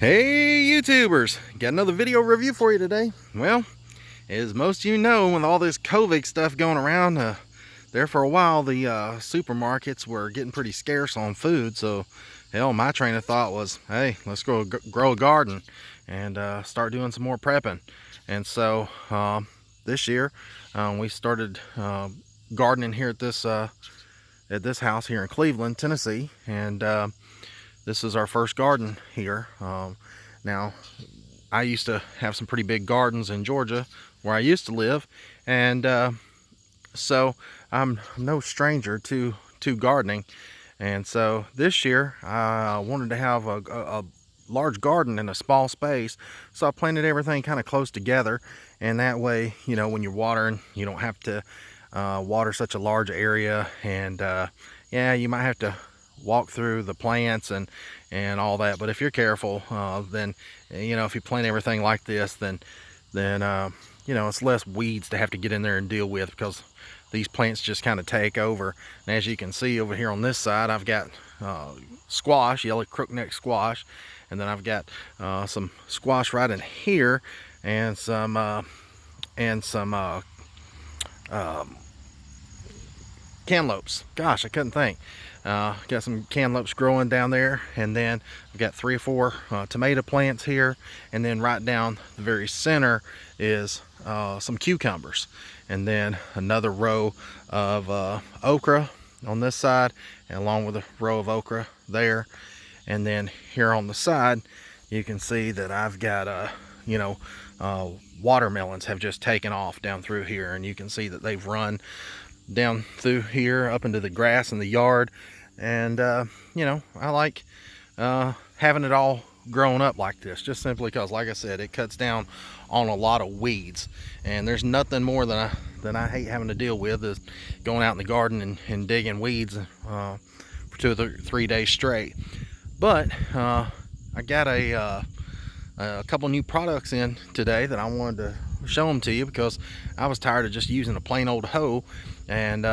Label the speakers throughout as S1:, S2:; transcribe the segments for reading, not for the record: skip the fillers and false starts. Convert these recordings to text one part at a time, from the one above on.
S1: Hey YouTubers, got another video review for you today. Well, as most of you know, with all this COVID stuff going around, there for a while the supermarkets were getting pretty scarce on food. So hell, my train of thought was, hey, let's go grow a garden and start doing some more prepping. And so this year we started gardening here at this house here in Cleveland, Tennessee. And this is our first garden here. Now, I used to have some pretty big gardens in Georgia where I used to live, and so I'm no stranger to gardening. And so this year I wanted to have a large garden in a small space, so I planted everything kind of close together, and that way, you know, when you're watering, you don't have to water such a large area. And yeah, you might have to walk through the plants and all that, but if you're careful, then, you know, if you plant everything like this, then you know, it's less weeds to have to get in there and deal with, because these plants just kind of take over. And as you can see over here on this side, I've got squash, yellow crookneck squash, and then I've got some squash right in here, and some cantaloupes. Gosh, I couldn't think. Got some cantaloupes growing down there, and then I've got 3 or 4 tomato plants here, and then right down the very center is some cucumbers, and then another row of okra on this side, and along with a row of okra there. And then here on the side, you can see that I've got you know, watermelons have just taken off down through here, and you can see that they've run down through here up into the grass in the yard. And you know, I like having it all grown up like this, just simply because, like I said, it cuts down on a lot of weeds. And there's nothing more than I hate having to deal with, is going out in the garden and digging weeds for 2 or 3 days straight. But I got a couple new products in today that I wanted to show them to you, because I was tired of just using a plain old hoe, and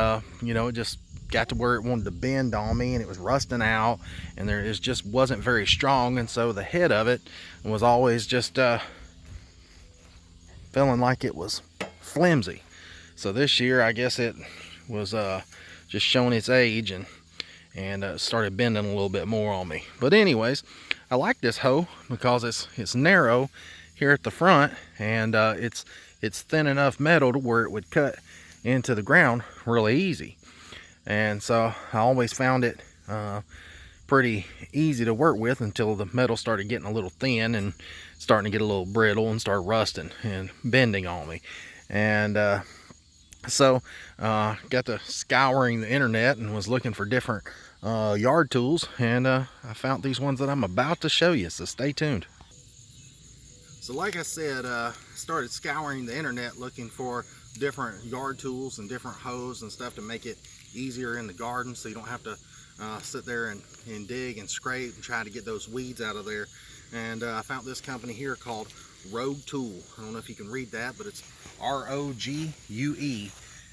S1: you know, it just got to where it wanted to bend on me, and it was rusting out, and it just wasn't very strong. And so the head of it was always just feeling like it was flimsy. So this year, I guess it was just showing its age, and started bending a little bit more on me. But anyways, I like this hoe because it's narrow here at the front, and it's thin enough metal to where it would cut into the ground really easy. And so I always found it pretty easy to work with, until the metal started getting a little thin and starting to get a little brittle and start rusting and bending on me. And so got to scouring the internet and was looking for different yard tools, and I found these ones that I'm about to show you, so stay tuned. So like I said, started scouring the internet looking for different yard tools and different hoes and stuff to make it easier in the garden, so you don't have to sit there and dig and scrape and try to get those weeds out of there. And I found this company here called Rogue Tool. I don't know if you can read that, but it's R-O-G-U-E.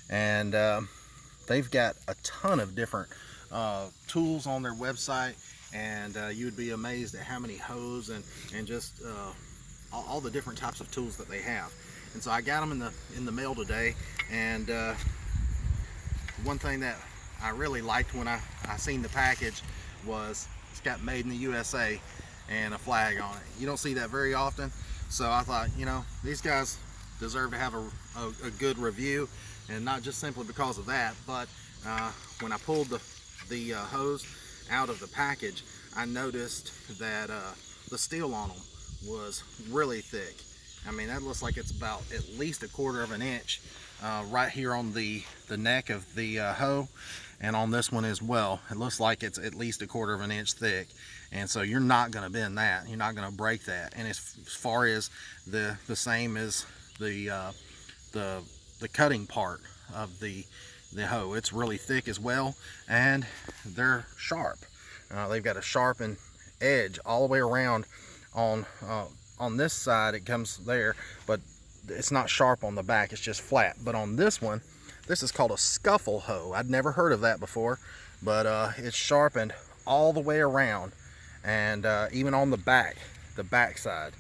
S1: And they've got a ton of different tools on their website, and you would be amazed at how many hoes and just all the different types of tools that they have. And so I got them in the mail today, and one thing that I really liked when I seen the package was it's got made in the USA and a flag on it. You don't see that very often, so I thought, you know, these guys deserve to have a good review, and not just simply because of that, but when I pulled the hose out of the package, I noticed that the steel on them was really thick. I mean, that looks like it's about at least 1/4 of an inch right here on the neck of the hoe, and on this one as well. It looks like it's at least 1/4 of an inch thick, and so you're not going to bend that. You're not going to break that. And as far as the same as the cutting part of the hoe, it's really thick as well, and they're sharp. They've got a sharpened edge all the way around on this side. It comes there, but it's not sharp on the back, it's just flat. But on this one, this is called a Scuffle Hoe. I'd never heard of that before, but it's sharpened all the way around, and even on the back the backside.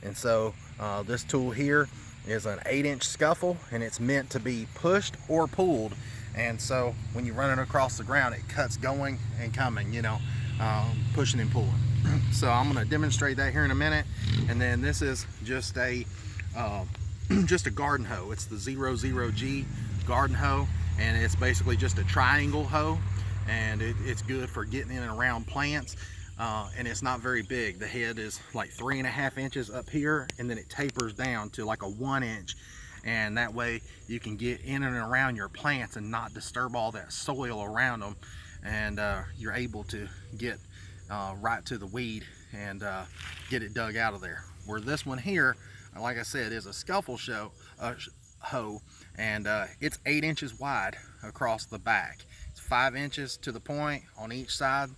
S1: And so this tool here is an 8-inch scuffle, and it's meant to be pushed or pulled. And so when you run it across the ground, it cuts going and coming, you know, pushing and pulling. So I'm going to demonstrate that here in a minute. And then this is just a garden hoe. It's the 00G garden hoe, and it's basically just a triangle hoe, and it's good for getting in and around plants. And it's not very big. The head is like 3.5 inches up here, and then it tapers down to like a 1 inch, and that way you can get in and around your plants and not disturb all that soil around them, and you're able to get right to the weed and get it dug out of there. Where this one here, like I said, is a Scuffle hoe, and it's 8 inches wide across the back. It's 5 inches to the point on each side,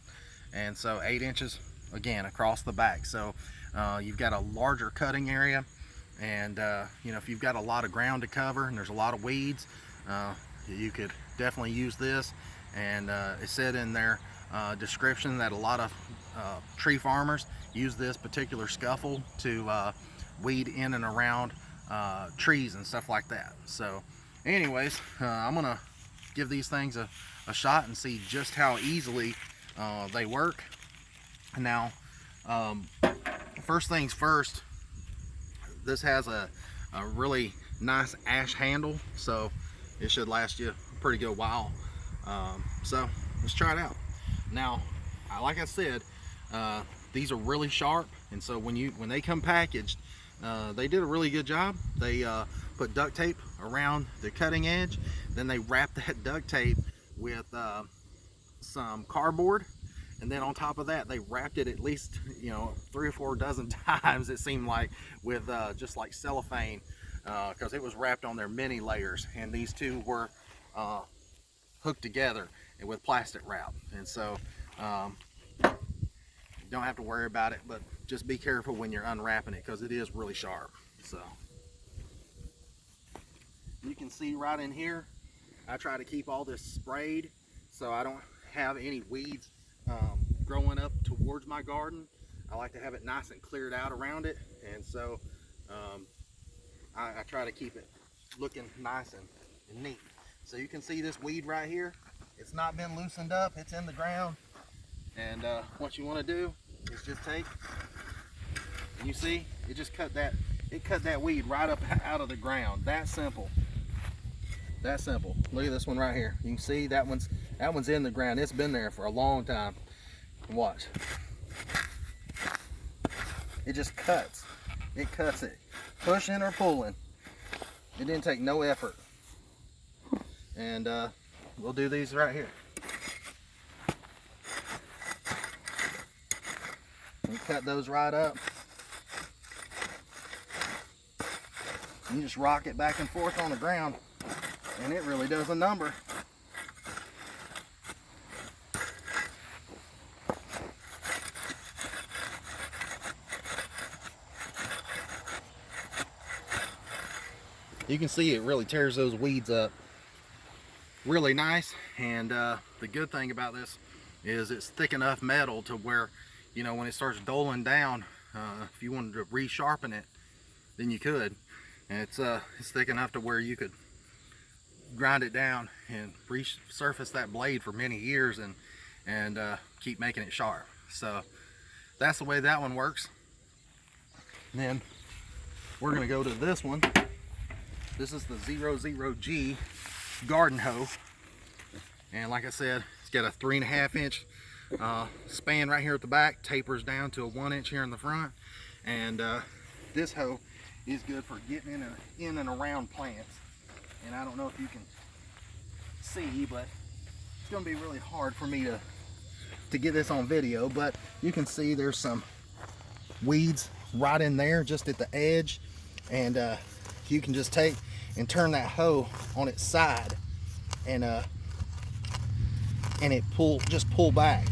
S1: and so 8 inches again across the back. So you've got a larger cutting area, and you know, if you've got a lot of ground to cover and there's a lot of weeds, you could definitely use this. And it said in their description that a lot of tree farmers use this particular scuffle to weed in and around trees and stuff like that. So anyways, I'm gonna give these things a shot and see just how easily they work. Now, first things first, this has a really nice ash handle, so it should last you a pretty good while. So let's try it out. Now, like I said, these are really sharp, and so when they come packaged, they did a really good job. They put duct tape around the cutting edge, then they wrapped that duct tape with some cardboard, and then on top of that they wrapped it at least, you know, 3 or 4 dozen times, it seemed like, with just like cellophane, because it was wrapped on their many layers, and these two were hooked together with plastic wrap. And so you don't have to worry about it, but just be careful when you're unwrapping it, because it is really sharp. So you can see right in here, I try to keep all this sprayed so I don't have any weeds growing up towards my garden. I like to have it nice and cleared out around it, and so I try to keep it looking nice and neat. So you can see this weed right here, it's not been loosened up, it's in the ground. And what you want to do is just take, and you see it just cut that weed right up out of the ground. That simple. That simple. Look at this one right here. You can see that one's in the ground. It's been there for a long time. Watch. It just cuts. It cuts it. Pushing or pulling. It didn't take no effort. And we'll do these right here. And cut those right up. You just rock it back and forth on the ground, and it really does a number. You can see it really tears those weeds up really nice. And the good thing about this is it's thick enough metal to where, you know, when it starts doling down, if you wanted to resharpen it, then you could. And it's thick enough to where you could grind it down and resurface that blade for many years and keep making it sharp. So that's the way that one works. And then we're going to go to this one. This is the 00G garden hoe, and like I said, it's got a 3.5 inch span right here at the back, tapers down to a 1 inch here in the front. And this hoe is good for getting in and around plants. And I don't know if you can see, but it's going to be really hard for me to get this on video, but you can see there's some weeds right in there just at the edge, and you can just take and turn that hoe on its side, and it just pull back,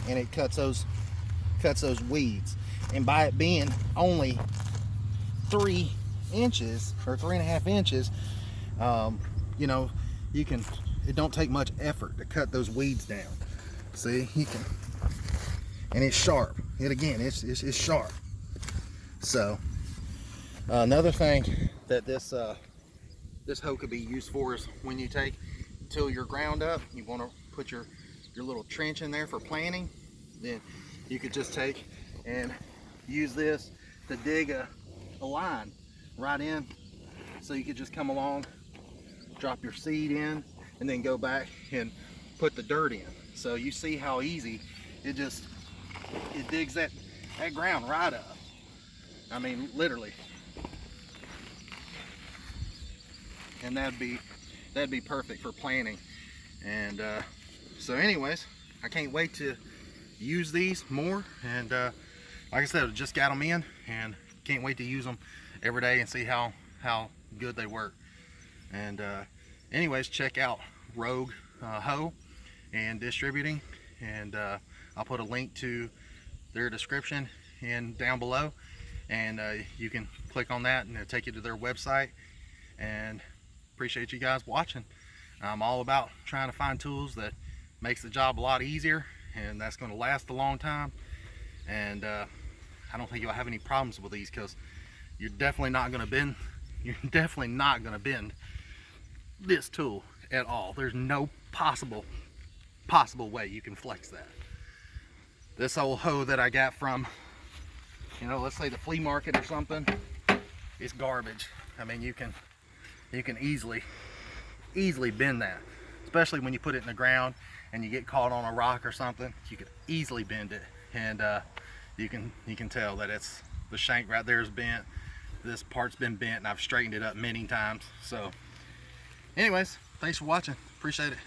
S1: and it cuts those weeds. And by it being only 3 inches or 3.5 inches, you know, it don't take much effort to cut those weeds down. See, you can, and it's sharp. It's sharp. So another thing that this hoe could be used for is when you take till your ground up, you want to put your little trench in there for planting, then you could just take and use this to dig a line right in. So you could just come along, drop your seed in, and then go back and put the dirt in. So you see how easy it digs that ground right up. I mean, literally. And that'd be perfect for planting. And so anyways, I can't wait to use these more. And like I said, I just got them in and can't wait to use them every day and see how good they work. And anyways, check out Rogue Hoe and Distributing, and I'll put a link to their description and down below, and you can click on that and it'll take you to their website. And appreciate you guys watching. I'm all about trying to find tools that makes the job a lot easier, and that's going to last a long time. And I don't think you'll have any problems with these, because you're definitely not going to bend. You're definitely not going to bend this tool at all. There's no possible way you can flex that. This old hoe that I got from, you know, let's say the flea market or something, is garbage. I mean, you can easily bend that, especially when you put it in the ground and you get caught on a rock or something. You could easily bend it, and you can tell that it's the shank right there is bent. This part's been bent, and I've straightened it up many times. So anyways, thanks for watching. Appreciate it.